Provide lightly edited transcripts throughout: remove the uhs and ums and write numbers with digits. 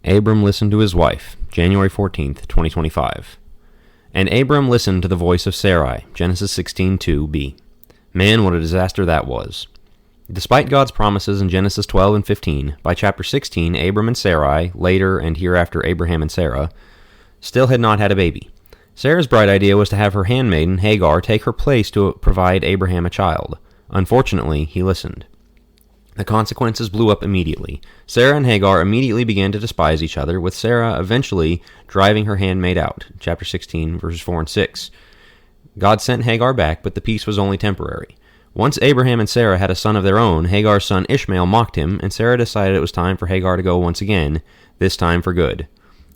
Abram listened to his wife, January 14th, 2025. And Abram listened to the voice of Sarai, Genesis 16:2b. Man, what a disaster that was. Despite God's promises in Genesis 12 and 15, by chapter 16, Abram and Sarai, later and hereafter Abraham and Sarah, still had not had a baby. Sarah's bright idea was to have her handmaiden, Hagar, take her place to provide Abraham a child. Unfortunately, he listened. The consequences blew up immediately. Sarah and Hagar immediately began to despise each other, with Sarah eventually driving her handmaid out. Chapter 16, verses 4 and 6. God sent Hagar back, but the peace was only temporary. Once Abraham and Sarah had a son of their own, Hagar's son Ishmael mocked him, and Sarah decided it was time for Hagar to go once again, this time for good.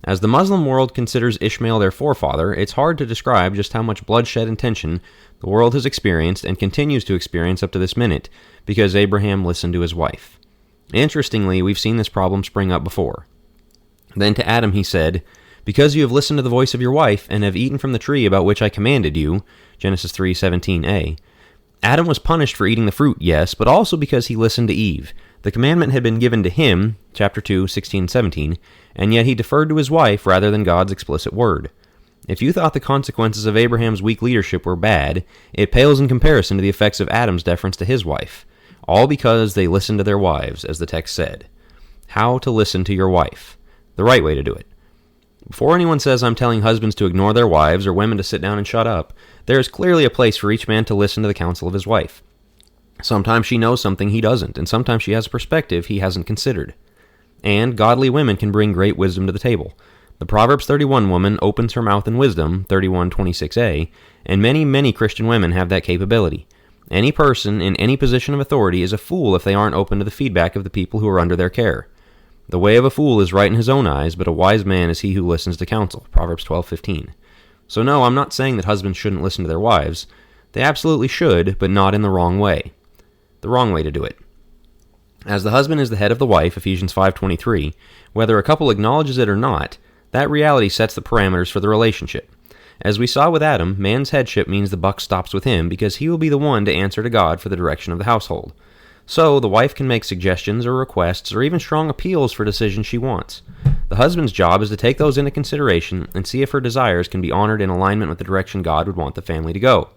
As the Muslim world considers Ishmael their forefather, it's hard to describe just how much bloodshed and tension the world has experienced and continues to experience up to this minute, because Abraham listened to his wife. Interestingly, we've seen this problem spring up before. Then to Adam he said, "Because you have listened to the voice of your wife, and have eaten from the tree about which I commanded you," Genesis 3:17a. Adam was punished for eating the fruit, yes, but also because he listened to Eve. The commandment had been given to him, chapter 2:16-17, and yet he deferred to his wife rather than God's explicit word. If you thought the consequences of Abraham's weak leadership were bad, it pales in comparison to the effects of Adam's deference to his wife. All because they listened to their wives, as the text said. How to listen to your wife. The right way to do it. Before anyone says I'm telling husbands to ignore their wives or women to sit down and shut up, there is clearly a place for each man to listen to the counsel of his wife. Sometimes she knows something he doesn't, and sometimes she has a perspective he hasn't considered. And godly women can bring great wisdom to the table. The Proverbs 31 woman opens her mouth in wisdom, 31:26a, and many Christian women have that capability. Any person in any position of authority is a fool if they aren't open to the feedback of the people who are under their care. The way of a fool is right in his own eyes, but a wise man is he who listens to counsel, Proverbs 12:15. So no, I'm not saying that husbands shouldn't listen to their wives. They absolutely should, but not in the wrong way. The wrong way to do it. As the husband is the head of the wife, Ephesians 5:23, whether a couple acknowledges it or not, that reality sets the parameters for the relationship. As we saw with Adam, man's headship means the buck stops with him because he will be the one to answer to God for the direction of the household. So, the wife can make suggestions or requests or even strong appeals for decisions she wants. The husband's job is to take those into consideration and see if her desires can be honored in alignment with the direction God would want the family to go.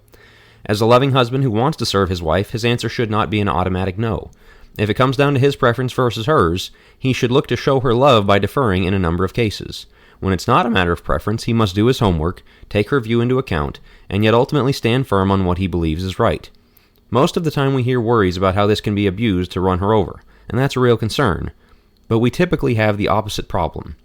As a loving husband who wants to serve his wife, his answer should not be an automatic no. If it comes down to his preference versus hers, he should look to show her love by deferring in a number of cases. When it's not a matter of preference, he must do his homework, take her view into account, and yet ultimately stand firm on what he believes is right. Most of the time we hear worries about how this can be abused to run her over, and that's a real concern. But we typically have the opposite problem.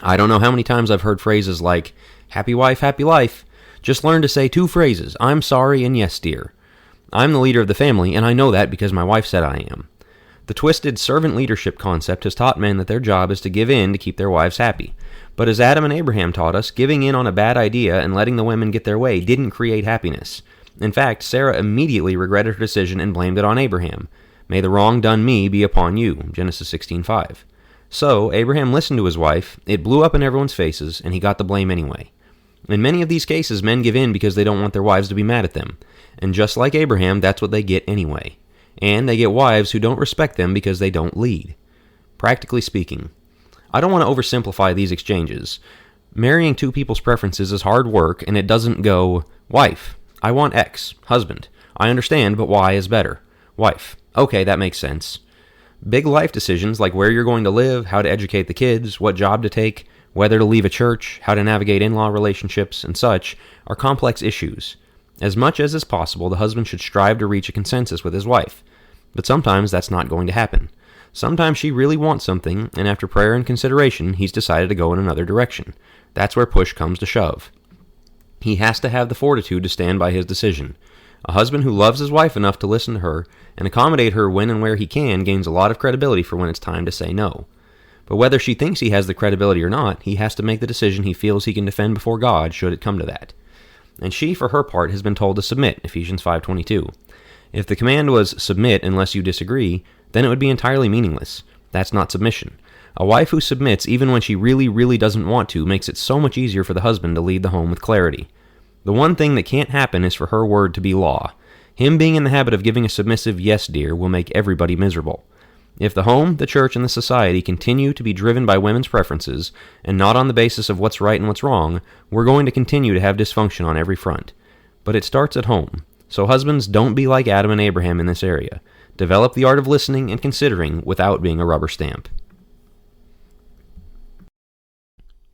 I don't know how many times I've heard phrases like, "Happy wife, happy life." Just learn to say two phrases, "I'm sorry" and "yes, dear." I'm the leader of the family, and I know that because my wife said I am. The twisted servant leadership concept has taught men that their job is to give in to keep their wives happy. But as Adam and Abraham taught us, giving in on a bad idea and letting the women get their way didn't create happiness. In fact, Sarah immediately regretted her decision and blamed it on Abraham. "May the wrong done me be upon you," Genesis 16:5. So, Abraham listened to his wife, it blew up in everyone's faces, and he got the blame anyway. In many of these cases, men give in because they don't want their wives to be mad at them. And just like Abraham, that's what they get anyway. And they get wives who don't respect them because they don't lead. Practically speaking, I don't want to oversimplify these exchanges. Marrying two people's preferences is hard work, and it doesn't go, "Wife, I want X. Husband, I understand, but Y is better. Wife, okay, that makes sense." Big life decisions like where you're going to live, how to educate the kids, what job to take, whether to leave a church, how to navigate in-law relationships, and such, are complex issues. As much as is possible, the husband should strive to reach a consensus with his wife. But sometimes that's not going to happen. Sometimes she really wants something, and after prayer and consideration, he's decided to go in another direction. That's where push comes to shove. He has to have the fortitude to stand by his decision. A husband who loves his wife enough to listen to her and accommodate her when and where he can gains a lot of credibility for when it's time to say no. But whether she thinks he has the credibility or not, he has to make the decision he feels he can defend before God should it come to that. And she, for her part, has been told to submit, Ephesians 5:22. If the command was submit unless you disagree, then it would be entirely meaningless. That's not submission. A wife who submits even when she really doesn't want to makes it so much easier for the husband to lead the home with clarity. The one thing that can't happen is for her word to be law. Him being in the habit of giving a submissive "yes, dear" will make everybody miserable. If the home, the church, and the society continue to be driven by women's preferences, and not on the basis of what's right and what's wrong, we're going to continue to have dysfunction on every front. But it starts at home. So husbands, don't be like Adam and Abraham in this area. Develop the art of listening and considering without being a rubber stamp.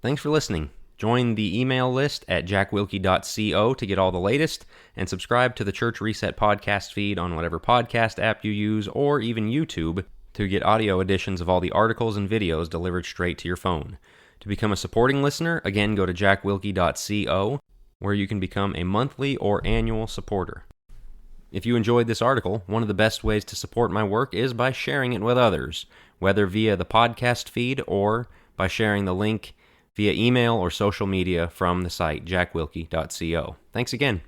Thanks for listening. Join the email list at jackwilkie.co to get all the latest, and subscribe to the Church Reset podcast feed on whatever podcast app you use, or even YouTube, to get audio editions of all the articles and videos delivered straight to your phone. To become a supporting listener, again go to jackwilkie.co, where you can become a monthly or annual supporter. If you enjoyed this article, one of the best ways to support my work is by sharing it with others, whether via the podcast feed or by sharing the link via email or social media from the site jackwilkie.co. Thanks again.